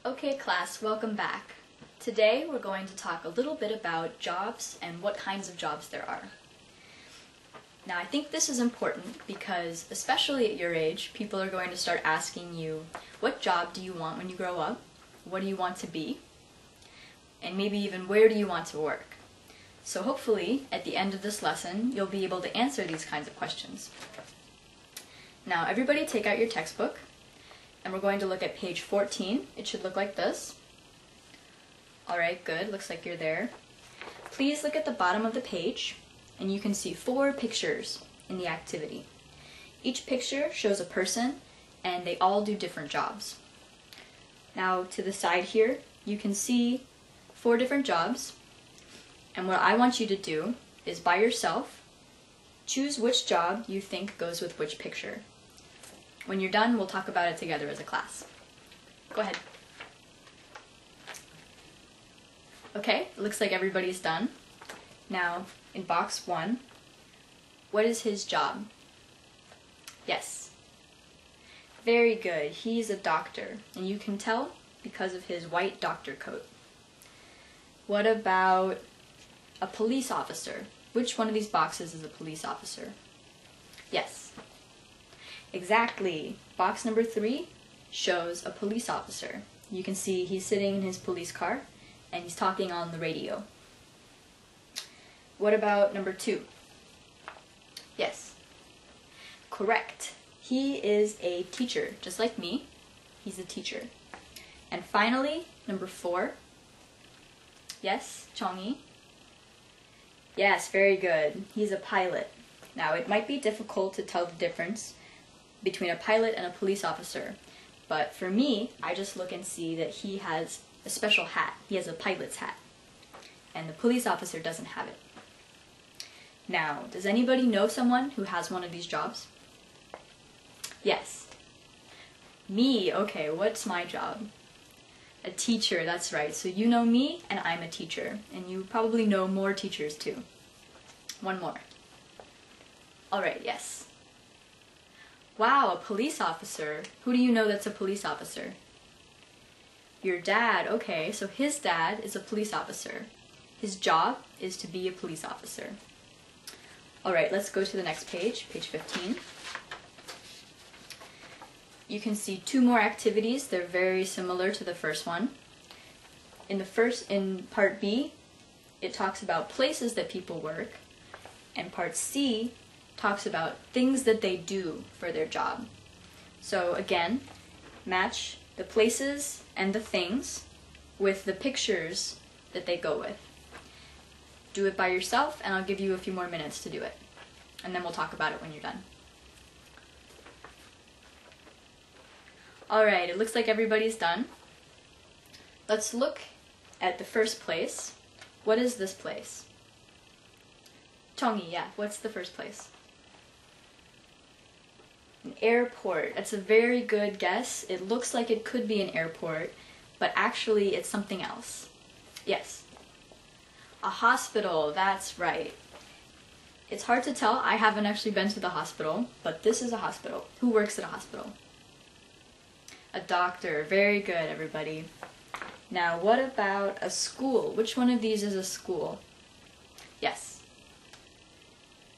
Okay class, welcome back. Today we're going to talk a little bit about jobs and what kinds of jobs there are. Now I think this is important because, especially at your age, people are going to start asking you, what job do you want when you grow up? What do you want to be? And maybe even where do you want to work? So hopefully, at the end of this lesson, you'll be able to answer these kinds of questions. Now everybody take out your textbook, and we're going to look at page 14. It should look like this. Alright, good, looks like you're there. Please look at the bottom of the page, and you can see 4 pictures in the activity. Each picture shows a person, and they all do different jobs. Now to the side here, you can see 4 different jobs, and what I want you to do is by yourself, choose which job you think goes with which picture. When you're done, we'll talk about it together as a class. Go ahead. Okay, it looks like everybody's done. Now, in box 1, what is his job? Yes. Very good, he's a doctor, and you can tell because of his white doctor coat. What about a police officer? Which one of these boxes is a police officer? Yes. Exactly. Box number 3 shows a police officer. You can see he's sitting in his police car and he's talking on the radio. What about number 2? Yes. Correct. He is a teacher, just like me. He's a teacher. And finally, number 4. Yes, Chongyi? Yes, very good. He's a pilot. Now, it might be difficult to tell the difference between a pilot and a police officer, but for me, I just look and see that he has a special hat. He has a pilot's hat, and the police officer doesn't have it. Now, does anybody know someone who has one of these jobs? Yes. Me, okay, what's my job? A teacher, that's right. So you know me, and I'm a teacher, and you probably know more teachers too. One more. Alright, yes. Wow, a police officer. Who do you know that's a police officer? Your dad, okay, so his dad is a police officer. His job is to be a police officer. Alright, let's go to the next page, page 15. You can see 2 more activities. They're very similar to the first one. In part B, it talks about places that people work, and part C talks about things that they do for their job. So again, match the places and the things with the pictures that they go with. Do it by yourself, and I'll give you a few more minutes to do it. And then we'll talk about it when you're done. Alright, it looks like everybody's done. Let's look at the first place. What is this place? Chongyi, yeah, what's the first place? An airport. That's a very good guess. It looks like it could be an airport, but actually it's something else. Yes. A hospital, that's right. It's hard to tell. I haven't actually been to the hospital, but this is a hospital. Who works at a hospital? A doctor. Very good, everybody. Now, what about a school? Which one of these is a school? Yes.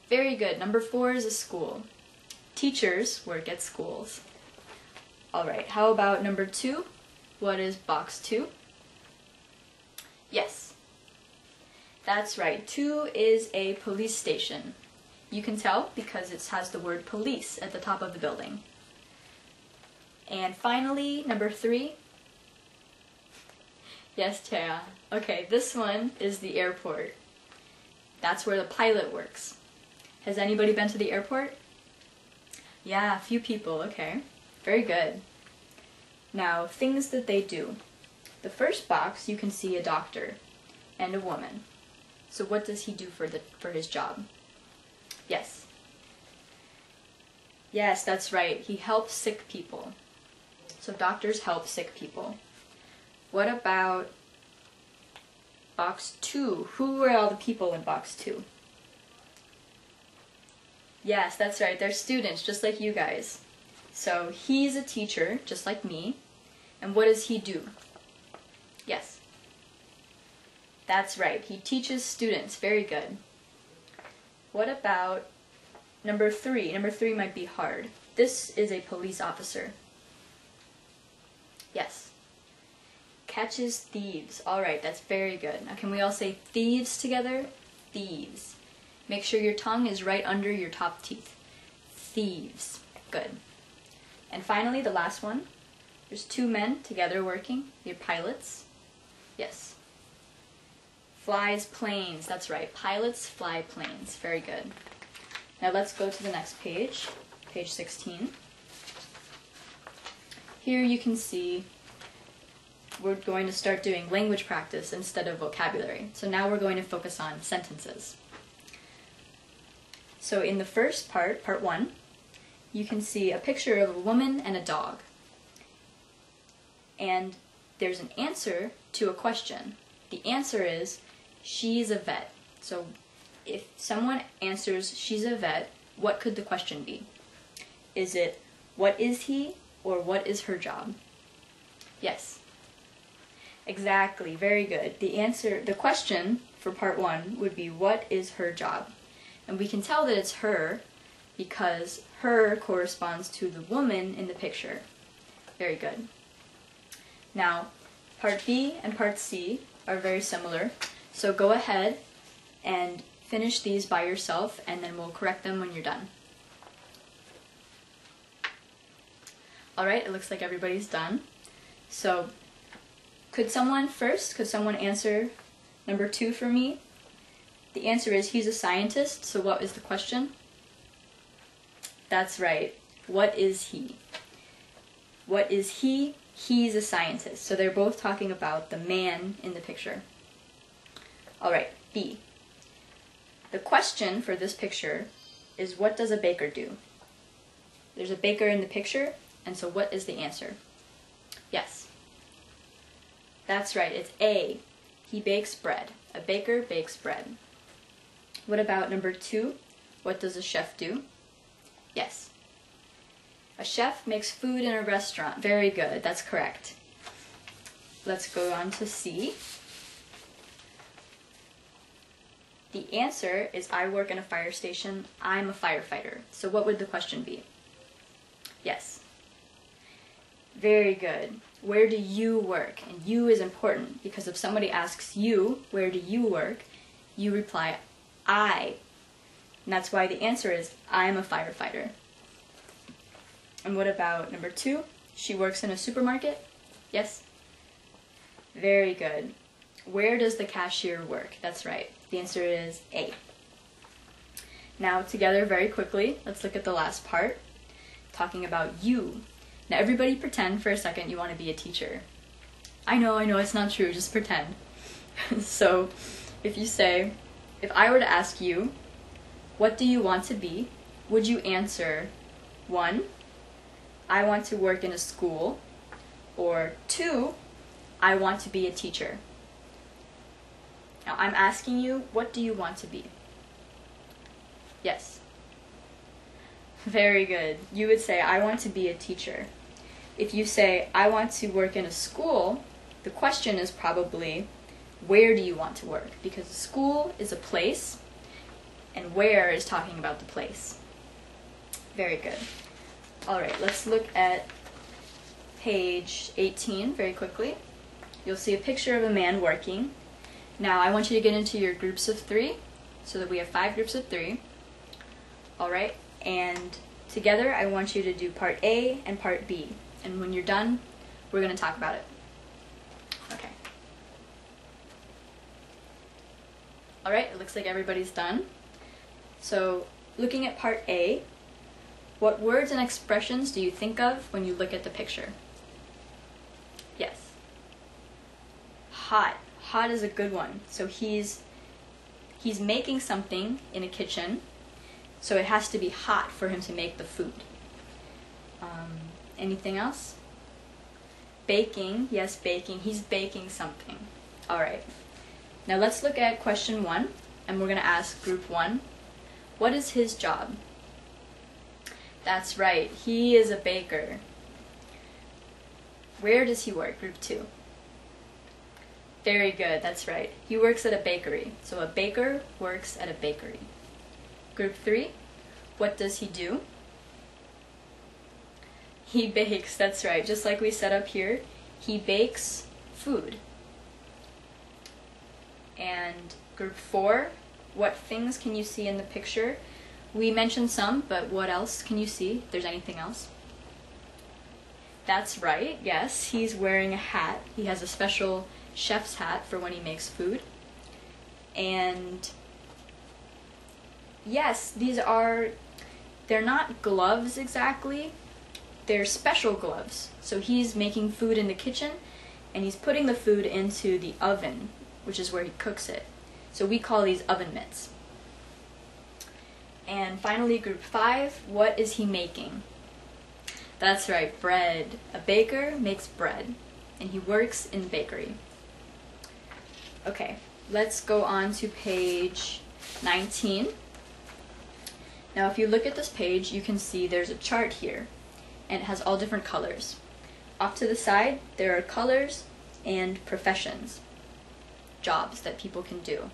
Very good. Number 4 is a school. Teachers work at schools. Alright, how about number 2? What is box 2? Yes. That's right. 2 is a police station. You can tell because it has the word police at the top of the building. And finally, number 3. Yes, Chea. Okay, this one is the airport. That's where the pilot works. Has anybody been to the airport? Yeah, a few people, okay. Very good. Now, things that they do. The first box, you can see a doctor and a woman. So what does he do for his job? Yes. Yes, that's right. He helps sick people. So doctors help sick people. What about box 2? Who are all the people in box 2? Yes, that's right. They're students, just like you guys. So he's a teacher, just like me. And what does he do? Yes. That's right. He teaches students. Very good. What about number 3? Number 3 might be hard. This is a police officer. Yes. Catches thieves. All right, that's very good. Now can we all say thieves together? Thieves. Make sure your tongue is right under your top teeth. Thieves. Good. And finally, the last one. There's 2 men together working. They're pilots. Yes. Flies planes. That's right. Pilots fly planes. Very good. Now let's go to the next page. Page 16. Here you can see we're going to start doing language practice instead of vocabulary. So now we're going to focus on sentences. So in the first part, part 1, you can see a picture of a woman and a dog. And there's an answer to a question. The answer is, she's a vet. So if someone answers, she's a vet, what could the question be? Is it, what is he, or what is her job? Yes. Exactly, very good. The question for part 1 would be, what is her job? And we can tell that it's her because her corresponds to the woman in the picture. Very good. Now, part B and part C are very similar, so go ahead and finish these by yourself and then we'll correct them when you're done. Alright, it looks like everybody's done. So, could someone answer number 2 for me? The answer is, he's a scientist, so what is the question? That's right. What is he? What is he? He's a scientist. So they're both talking about the man in the picture. Alright, B. The question for this picture is, what does a baker do? There's a baker in the picture, and so what is the answer? Yes. That's right, it's A. He bakes bread. A baker bakes bread. What about number 2? What does a chef do? Yes. A chef makes food in a restaurant. Very good, that's correct. Let's go on to C. The answer is, I work in a fire station. I'm a firefighter. So what would the question be? Yes. Very good. Where do you work? And you is important because if somebody asks you, where do you work? You reply, I. And that's why the answer is, I'm a firefighter. And what about number 2? She works in a supermarket? Yes? Very good. Where does the cashier work? That's right. The answer is A. Now together very quickly, let's look at the last part, talking about you. Now everybody pretend for a second you want to be a teacher. I know, it's not true, just pretend. So if you say, if I were to ask you, what do you want to be? Would you answer 1, I want to work in a school, or 2, I want to be a teacher? Now I'm asking you, what do you want to be? Yes. Very good. You would say, I want to be a teacher. If you say, I want to work in a school, the question is probably, where do you want to work? Because a school is a place, and where is talking about the place. Very good. Alright, let's look at page 18 very quickly. You'll see a picture of a man working. Now I want you to get into your groups of 3, so that we have 5 groups of 3. Alright, and together I want you to do part A and part B. And when you're done, we're going to talk about it. Okay. Alright, it looks like everybody's done. So, looking at part A, what words and expressions do you think of when you look at the picture? Yes. Hot. Hot is a good one. So he's making something in a kitchen, so it has to be hot for him to make the food. Anything else? Baking. Yes, baking. He's baking something. Alright. Now let's look at question 1, and we're going to ask group 1, what is his job? That's right, he is a baker. Where does he work? Group 2. Very good, that's right. He works at a bakery. So a baker works at a bakery. Group 3, what does he do? He bakes, that's right. Just like we set up here, he bakes food. And group 4, what things can you see in the picture? We mentioned some, but what else can you see? If there's anything else? That's right, yes, he's wearing a hat. He has a special chef's hat for when he makes food. And yes, they're not gloves exactly, they're special gloves. So he's making food in the kitchen and he's putting the food into the oven, which is where he cooks it. So we call these oven mitts. And finally, group 5, what is he making? That's right, bread. A baker makes bread, and he works in the bakery. Okay, let's go on to page 19. Now, if you look at this page, you can see there's a chart here, and it has all different colors. Off to the side, there are colors and professions, jobs that people can do.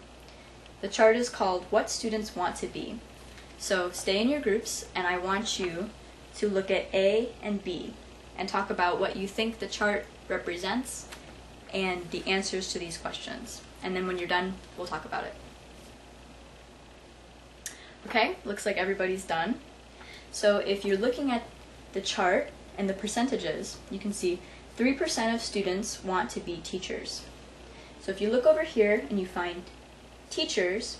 The chart is called What Students Want to Be. So stay in your groups, and I want you to look at A and B and talk about what you think the chart represents and the answers to these questions. And then when you're done, we'll talk about it. Okay, looks like everybody's done. So if you're looking at the chart and the percentages, you can see 3% of students want to be teachers. So if you look over here and you find teachers,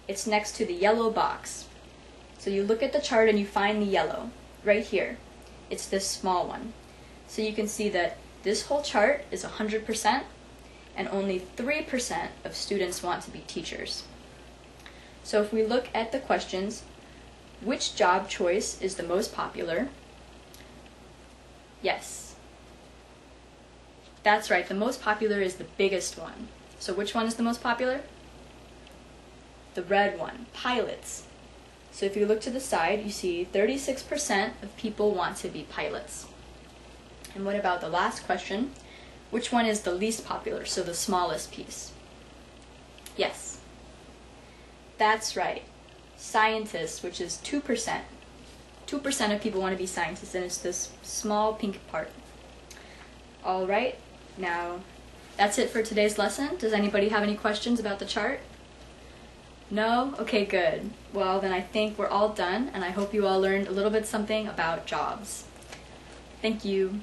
it's next to the yellow box. So you look at the chart and you find the yellow, right here. It's this small one. So you can see that this whole chart is 100% and only 3% of students want to be teachers. So if we look at the questions, which job choice is the most popular? Yes. That's right, the most popular is the biggest one. So which one is the most popular? The red one, pilots. So if you look to the side, you see 36% of people want to be pilots. And what about the last question? Which one is the least popular, so the smallest piece? Yes. That's right. Scientists, which is 2%. 2% of people want to be scientists, and it's this small pink part. All right, now that's it for today's lesson. Does anybody have any questions about the chart? No? Okay, good. Well, then I think we're all done, and I hope you all learned a little bit something about jobs. Thank you.